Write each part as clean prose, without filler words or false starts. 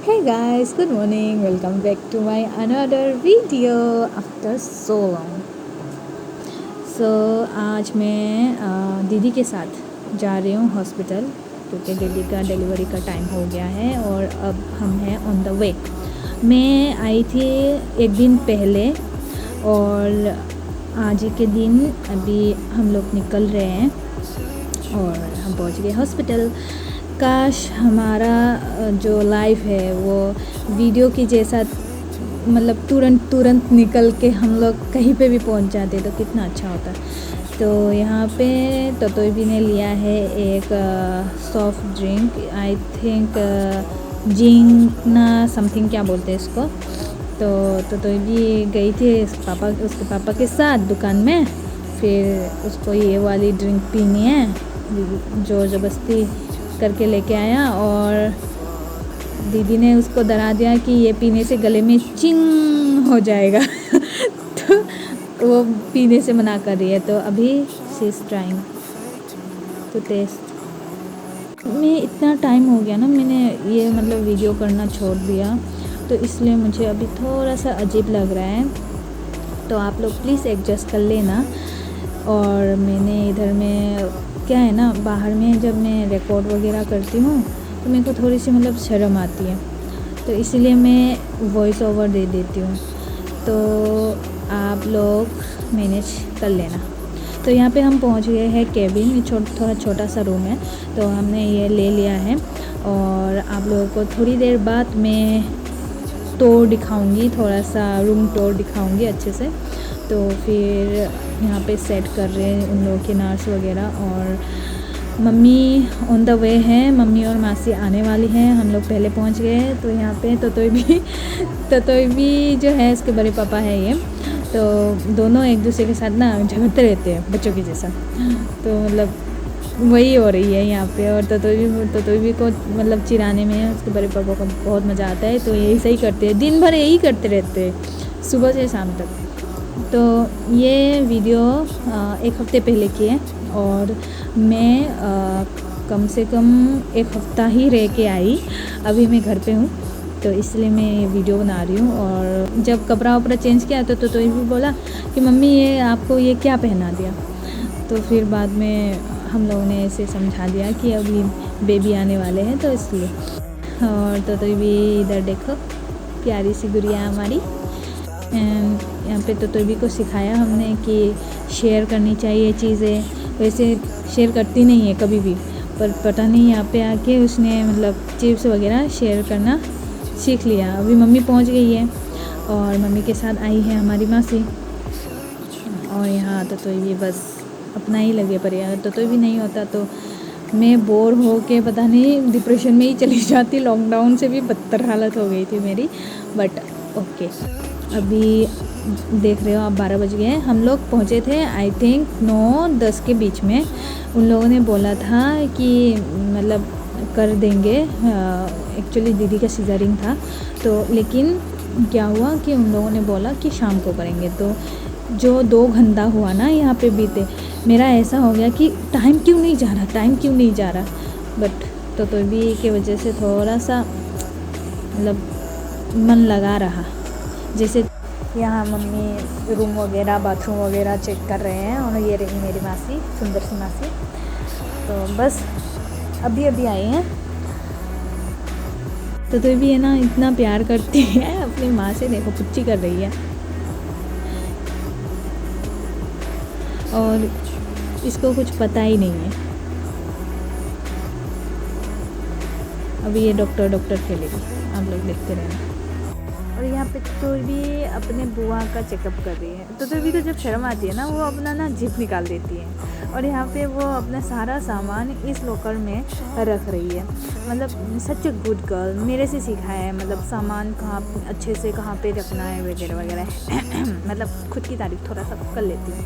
Hey guys, good morning. Welcome back to my another video after so long. So आज मैं दीदी के साथ जा रही हूँ हॉस्पिटल क्योंकि दीदी का डिलीवरी का टाइम हो गया है और अब हम हैं ऑन द वे। मैं आई थी एक दिन पहले और आज के दिन अभी हम लोग निकल रहे हैं और हम पहुँच गए हॉस्पिटल। काश हमारा जो लाइफ है वो वीडियो की जैसा मतलब तुरंत निकल के हम लोग कहीं पे भी पहुंच जाते तो कितना अच्छा होता। तो यहाँ पे तोतोई ने लिया है एक सॉफ्ट ड्रिंक, आई थिंक जिंगना समथिंग क्या बोलते हैं इसको। तो तोतोई भी गई थी उसके पापा के साथ दुकान में, फिर उसको ये वाली ड्रिंक पीनी है जो ज़बरदस्ती करके लेके आया और दीदी ने उसको डरा दिया कि ये पीने से गले में चिंग हो जाएगा तो वो पीने से मना कर रही है। तो अभी she is trying to test. मैं इतना टाइम हो गया ना, मैंने ये मतलब वीडियो करना छोड़ दिया तो इसलिए मुझे अभी थोड़ा सा अजीब लग रहा है, तो आप लोग प्लीज़ एडजस्ट कर लेना। और मैंने इधर में क्या है ना, बाहर में जब मैं रिकॉर्ड वगैरह करती हूँ तो मेरे को थोड़ी सी मतलब शर्म आती है, तो इसीलिए मैं वॉइस ओवर दे देती हूँ, तो आप लोग मैनेज कर लेना। तो यहाँ पे हम पहुँच गए हैं केबिन, थोड़ा छोटा सा रूम है तो हमने ये ले लिया है और आप लोगों को थोड़ी देर बाद मैं टूर दिखाऊंगी, थोड़ा सा रूम टूर दिखाऊंगी अच्छे से। तो फिर यहाँ पे सेट कर रहे हैं उन लोगों के नर्स वगैरह और मम्मी ऑन द वे है, मम्मी और मासी आने वाली हैं। हम लोग पहले पहुँच गए। तो यहाँ पे तोतोई भी जो है इसके बड़े पापा है ये, तो दोनों एक दूसरे के साथ ना झगड़ते रहते हैं बच्चों के जैसा, तो मतलब वही हो रही है यहाँ पे। और तोतोई भी को मतलब चिढ़ाने में उसके बड़े पापा को बहुत मज़ा आता है, तो यही सही करते हैं, दिन भर यही करते रहते हैं सुबह से शाम तक। तो ये वीडियो एक हफ़्ते पहले की है और मैं कम से कम एक हफ़्ता ही रह के आई, अभी मैं घर पे हूँ, तो इसलिए मैं ये वीडियो बना रही हूँ। और जब कपड़ा वपड़ा चेंज किया तो ये भी बोला कि मम्मी ये आपको ये क्या पहना दिया, तो फिर बाद में हम लोगों ने ऐसे समझा दिया कि अभी बेबी आने वाले हैं तो इसलिए। और तो भी इधर देखो प्यारी सी गुड़िया हमारी। एंड यहाँ पे तोतोई को सिखाया हमने कि शेयर करनी चाहिए चीज़ें, वैसे शेयर करती नहीं है कभी भी, पर पता नहीं यहाँ पे आके उसने मतलब चिप्स वगैरह शेयर करना सीख लिया। अभी मम्मी पहुँच गई है और मम्मी के साथ आई है हमारी मासी, और यहाँ तोतोई भी बस अपना ही लगे पर यार तोतोई भी नहीं होता तो मैं बोर हो के पता नहीं डिप्रेशन में ही चली जाती। लॉकडाउन से भी बदतर हालत हो गई थी मेरी, बट ओके। अभी देख रहे हो आप 12 बज गए हैं। हम लोग पहुँचे थे आई थिंक 9-10 के बीच में। उन लोगों ने बोला था कि मतलब कर देंगे, एक्चुअली दीदी का सीजरिंग था, तो लेकिन क्या हुआ कि उन लोगों ने बोला कि शाम को करेंगे। तो जो 2 घंटा हुआ ना यहाँ पे बीते, मेरा ऐसा हो गया कि टाइम क्यों नहीं जा रहा। बट तो भी की वजह से थोड़ा सा मतलब मन लगा रहा। जैसे यहाँ मम्मी रूम वगैरह बाथरूम वगैरह चेक कर रहे हैं और ये रही मेरी मासी, सुंदर सी मासी, तो बस अभी आई हैं। तो भी है ना इतना प्यार करती है अपनी माँ से, देखो पुच्ची कर रही है। और इसको कुछ पता ही नहीं है। अभी ये डॉक्टर खेलेगी, आप लोग देखते रहना। और यहाँ पे तो भी अपने बुआ का चेकअप कर रही है। तो भी तो जब शर्म आती है ना वो अपना ना जिप निकाल देती है, और यहाँ पे वो अपना सारा सामान इस लॉकर में रख रही है। मतलब सच अ गुड गर्ल, मेरे से सीखा है, मतलब सामान कहाँ अच्छे से कहाँ पे रखना है वगैरह वगैरह मतलब खुद की तारीफ थोड़ा सा कर लेती हूँ।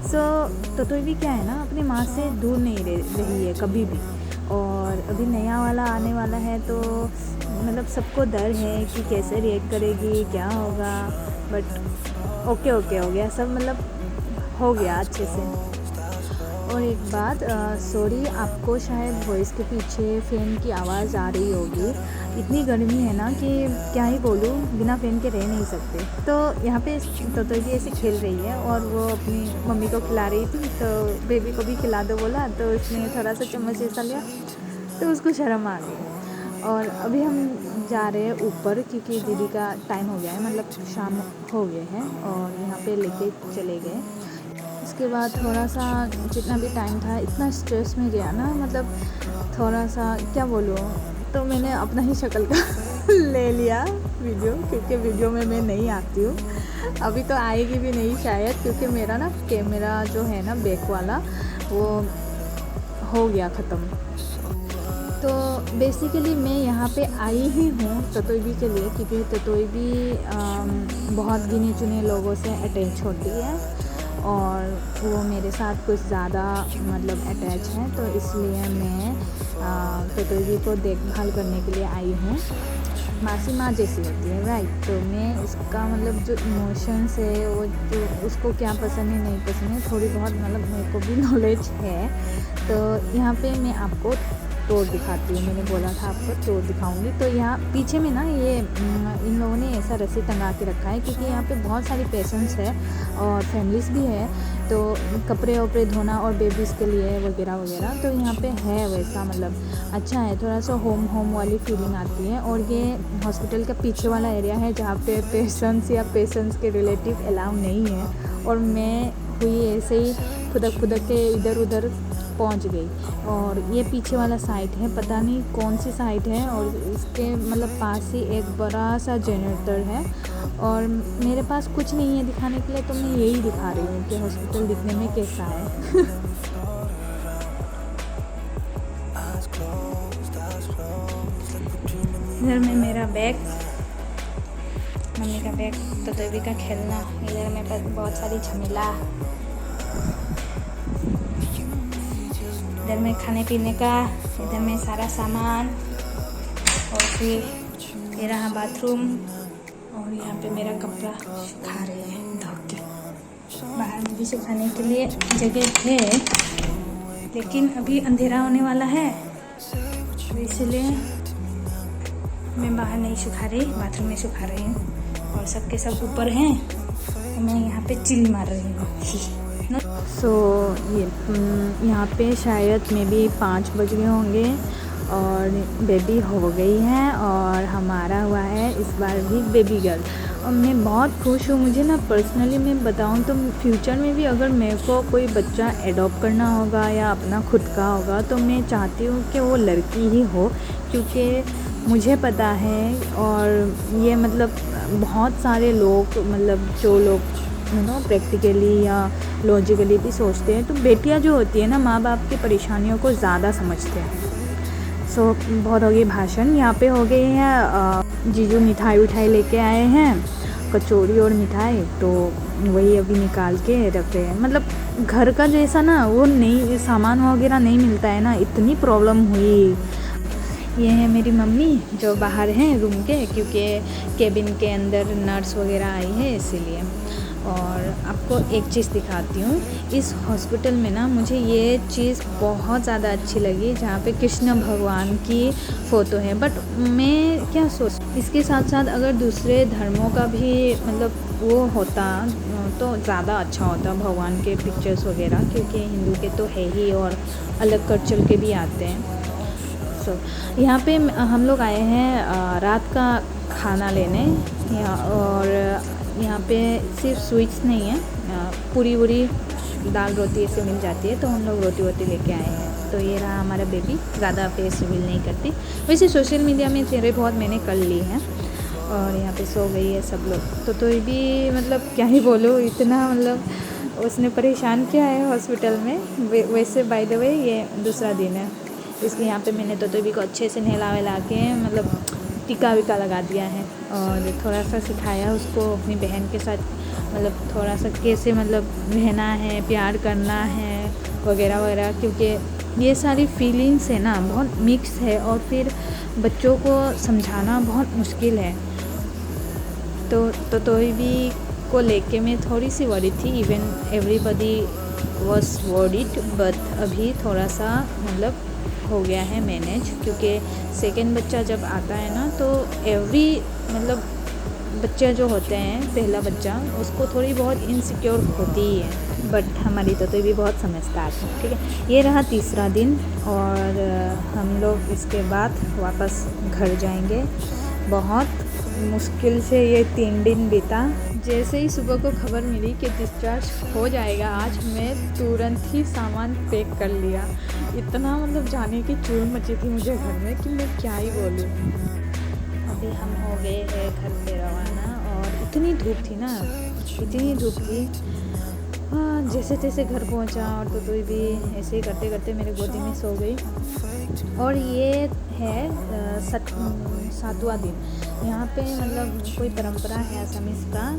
सो तो भी क्या है ना अपनी माँ से दूर नहीं रही है कभी भी। और अभी नया वाला आने वाला है तो मतलब सबको डर है कि कैसे रिएक्ट करेगी, क्या होगा, बट ओके हो गया सब, मतलब हो गया अच्छे से। और और एक बात, सॉरी, आपको शायद वॉइस के पीछे फ़ैन की आवाज़ आ रही होगी। इतनी गर्मी है ना कि क्या ही बोलूँ, बिना फ़ैन के रह नहीं सकते। तो यहाँ पे तोतो भी ऐसे खेल रही है और वो अपनी मम्मी को खिला रही थी, तो बेबी को भी खिला दो बोला, तो उसने थोड़ा सा चम्मच ऐसा लिया तो उसको शर्म आ गई। और अभी हम जा रहे हैं ऊपर क्योंकि दीदी का टाइम हो गया है, मतलब शाम हो गए हैं, और यहाँ पे लेके चले गए। उसके बाद थोड़ा सा जितना भी टाइम था इतना स्ट्रेस में गया ना, मतलब थोड़ा सा क्या बोलूँ, तो मैंने अपना ही शक्ल का ले लिया वीडियो, क्योंकि वीडियो में मैं नहीं आती हूँ, अभी तो आएगी भी नहीं शायद, क्योंकि मेरा ना कैमरा जो है ना बैक वाला वो हो गया ख़त्म। तो बेसिकली मैं यहाँ पे आई ही हूँ ततोईबी के लिए, क्योंकि ततोईबी बहुत गिने चुने लोगों से अटैच होती है और वो मेरे साथ कुछ ज़्यादा मतलब अटैच है, तो इसलिए मैं ततोईबी को देखभाल करने के लिए आई हूँ। मासी माँ जैसी होती है, राइट। तो मैं उसका मतलब जो इमोशंस है, वो जो उसको क्या पसंद है नहीं पसंद है, थोड़ी बहुत मतलब मेरे को भी नॉलेज है। तो यहाँ पे मैं आपको तोड़ दिखाती हूँ, मैंने बोला था आपको तोड़ दिखाऊंगी। तो यहाँ पीछे में ना ये इन लोगों ने ऐसा रस्सी टंगा के रखा है, क्योंकि यहाँ पे बहुत सारी पेशेंट्स है और फैमिलीज भी है, तो कपड़े वपड़े धोना और बेबीज़ के लिए वगैरह वगैरह, तो यहाँ पे है वैसा, मतलब अच्छा है, थोड़ा सा होम वाली फीलिंग आती है। और ये हॉस्पिटल का पीछे वाला एरिया है जहाँ पे पेशेंट्स या पेशेंट्स के रिलेटिव अलाउ नहीं है, और मैं हुई ऐसे ही खुदक के इधर उधर पहुंच गई। और ये पीछे वाला साइट है, पता नहीं कौन सी साइट है, और इसके मतलब पास ही एक बड़ा सा जनरेटर है, और मेरे पास कुछ नहीं है दिखाने के लिए, तो मैं यही दिखा रही हूँ कि हॉस्पिटल दिखने में कैसा है। इधर में मेरा बैग, मम्मी का बैग, ततोईबी का खेलना, इधर में बहुत सारी झमेला, इधर में खाने पीने का, इधर में सारा सामान, और फिर ये रहा बाथरूम, और यहाँ पे मेरा कपड़ा सुखा रहे हैं धो के। बाहर में भी सुखाने के लिए जगह है, लेकिन अभी अंधेरा होने वाला है, तो इसलिए मैं बाहर नहीं सुखा रही, बाथरूम में सुखा रही हूँ, और सबके सब ऊपर हैं, तो मैं यहाँ पे चिल मार रही हूँ। ये यहाँ पे शायद मे बी 5 बज गए होंगे, और बेबी हो गई है, और हमारा हुआ है इस बार भी बेबी गर्ल, और मैं बहुत खुश हूँ। मुझे ना पर्सनली मैं बताऊँ तो फ्यूचर में भी अगर मेरे को कोई बच्चा एडॉप्ट करना होगा या अपना खुद का होगा, तो मैं चाहती हूँ कि वो लड़की ही हो, क्योंकि मुझे पता है, और ये मतलब बहुत सारे लोग, मतलब जो लोग प्रैक्टिकली या लॉजिकली भी सोचते हैं, तो बेटियां जो होती है ना, माँ बाप की परेशानियों को ज़्यादा समझते हैं। सो बहुत हो गई भाषण, यहाँ पे हो गई है। जीजू मिठाई लेके आए हैं, कचौड़ी और मिठाई, तो वही अभी निकाल के रख रहे हैं। मतलब घर का जैसा ना वो नहीं, सामान वगैरह नहीं मिलता है ना, इतनी प्रॉब्लम हुई। ये है मेरी मम्मी जो बाहर हैं रूम के, क्योंकि केबिन के अंदर नर्स वगैरह आई है इसीलिए। और आपको एक चीज़ दिखाती हूँ, इस हॉस्पिटल में ना मुझे ये चीज़ बहुत ज़्यादा अच्छी लगी, जहाँ पे कृष्ण भगवान की फ़ोटो है। बट मैं क्या सोच, इसके साथ साथ अगर दूसरे धर्मों का भी मतलब वो होता तो ज़्यादा अच्छा होता, भगवान के पिक्चर्स वगैरह, क्योंकि हिंदू के तो है ही और अलग कल्चर के भी आते हैं। यहाँ पे हम लोग आए हैं रात का खाना लेने, और यहाँ पे सिर्फ स्वीट्स नहीं है, पूरी वूरी दाल रोटी ऐसे मिल जाती है, तो हम लोग रोटी वोटी लेके आए हैं। तो ये रहा हमारा बेबी, ज़्यादा फेस रिवील नहीं करती, वैसे सोशल मीडिया में चेहरे बहुत मैंने कर ली हैं। और यहाँ पे सो गई है सब लोग। तो ये भी मतलब क्या ही बोलूँ, इतना मतलब उसने परेशान किया है हॉस्पिटल में। वैसे बाय द वे ये दूसरा दिन है, इसलिए यहाँ पे मैंने तोतोबी को अच्छे से नहला वहला के मतलब टीका विका लगा दिया है, और थोड़ा सा सिखाया उसको अपनी बहन के साथ, मतलब थोड़ा सा कैसे मतलब रहना है, प्यार करना है वगैरह वगैरह, क्योंकि ये सारी फीलिंग्स है ना बहुत मिक्स है, और फिर बच्चों को समझाना बहुत मुश्किल है। तो तोतोबी को लेके मैं थोड़ी सी वरी थी, even everybody was worried, but अभी थोड़ा सा मतलब हो गया है मैनेज, क्योंकि सेकेंड बच्चा जब आता है ना तो एवरी मतलब बच्चे जो होते हैं, पहला बच्चा, उसको थोड़ी बहुत इनसिक्योर होती ही है, बट हमारी तो भी बहुत समझदार है। ठीक है, ये रहा तीसरा दिन और हम लोग इसके बाद वापस घर जाएंगे। बहुत मुश्किल से ये 3 दिन बीता। जैसे ही सुबह को खबर मिली कि डिस्चार्ज हो जाएगा आज, मैं तुरंत ही सामान पैक कर लिया। इतना मतलब जाने की चूल मची थी मुझे घर में कि मैं क्या ही बोलूँ। अभी हम हो गए हैं घर पे रवाना और इतनी धूप थी ना, इतनी धूप थी। हाँ, जैसे तैसे घर पहुंचा और तो भी ऐसे ही करते करते मेरे गोदी में सो गई। और ये है 7वां दिन। यहाँ पे मतलब कोई परंपरा है असमीज़ का,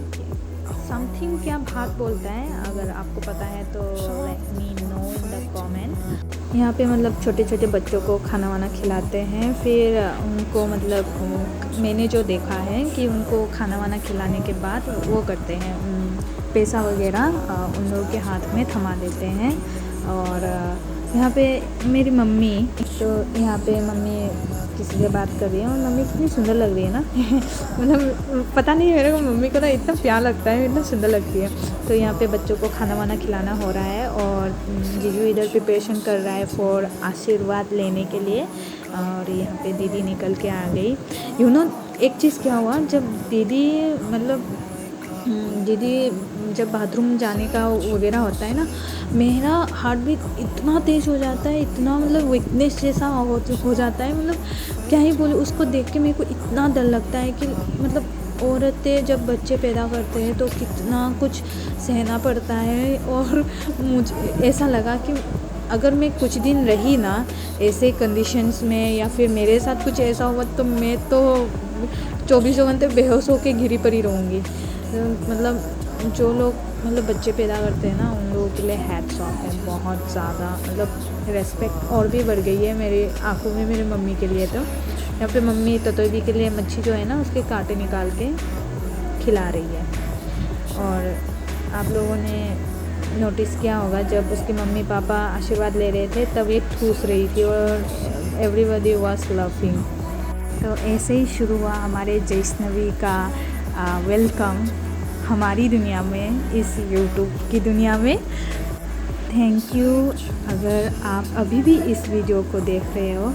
समथिंग क्या भात बोलता है, अगर आपको पता है तो let me know in the comment. यहाँ पे मतलब छोटे छोटे बच्चों को खाना वाना खिलाते हैं, फिर उनको मतलब मैंने जो देखा है कि उनको खाना वाना खिलाने के बाद वो करते हैं, पैसा वगैरह उन लोगों के हाथ में थमा देते हैं। और यहाँ पे मेरी मम्मी, तो यहाँ पे मम्मी किसी से बात कर रही है और मम्मी कितनी सुंदर लग रही है ना मतलब पता नहीं, मेरे को मम्मी को ना इतना प्यार लगता है, इतना सुंदर लगती है। तो यहाँ पे बच्चों को खाना वाना खिलाना हो रहा है और जीजू इधर प्रिपरेशन कर रहा है फॉर आशीर्वाद लेने के लिए। और यहाँ पे दीदी निकल के आ गई। एक चीज़ क्या हुआ, जब दीदी जब बाथरूम जाने का वगैरह होता है ना, मेरा हार्ट बीट इतना तेज़ हो जाता है, इतना मतलब वीकनेस जैसा हो जाता है, मतलब क्या ही बोलूँ। उसको देख के मेरे को इतना डर लगता है कि मतलब औरतें जब बच्चे पैदा करते हैं तो कितना कुछ सहना पड़ता है। और मुझे ऐसा लगा कि अगर मैं कुछ दिन रही ना ऐसे कंडीशंस में, या फिर मेरे साथ कुछ ऐसा हुआ, तो मैं तो 24 घंटे बेहोश होकर गिरी पड़ी रहूँगी। मतलब जो लोग मतलब बच्चे पैदा करते हैं ना, उन लोगों के लिए हैट्स ऑफ है, बहुत ज़्यादा मतलब रेस्पेक्ट और भी बढ़ गई है मेरी आंखों में मेरी मम्मी के लिए। तो यहाँ पे मम्मी ततोई के लिए मच्छी जो है ना उसके कांटे निकाल के खिला रही है। और आप लोगों ने नोटिस किया होगा, जब उसकी मम्मी पापा आशीर्वाद ले रहे थे तब ये ठूस रही थी और एवरीबॉडी वाज लविंग। तो ऐसे ही शुरू हुआ हमारे जैष्णवी का वेलकम हमारी दुनिया में, इस यूट्यूब की दुनिया में। Thank you. अगर आप अभी भी इस वीडियो को देख रहे हो,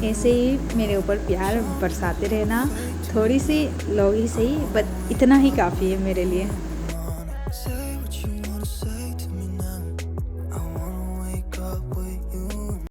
ऐसे ही मेरे ऊपर प्यार बरसाते रहना, थोड़ी सी लोग ही सही, बट इतना ही काफ़ी है मेरे लिए।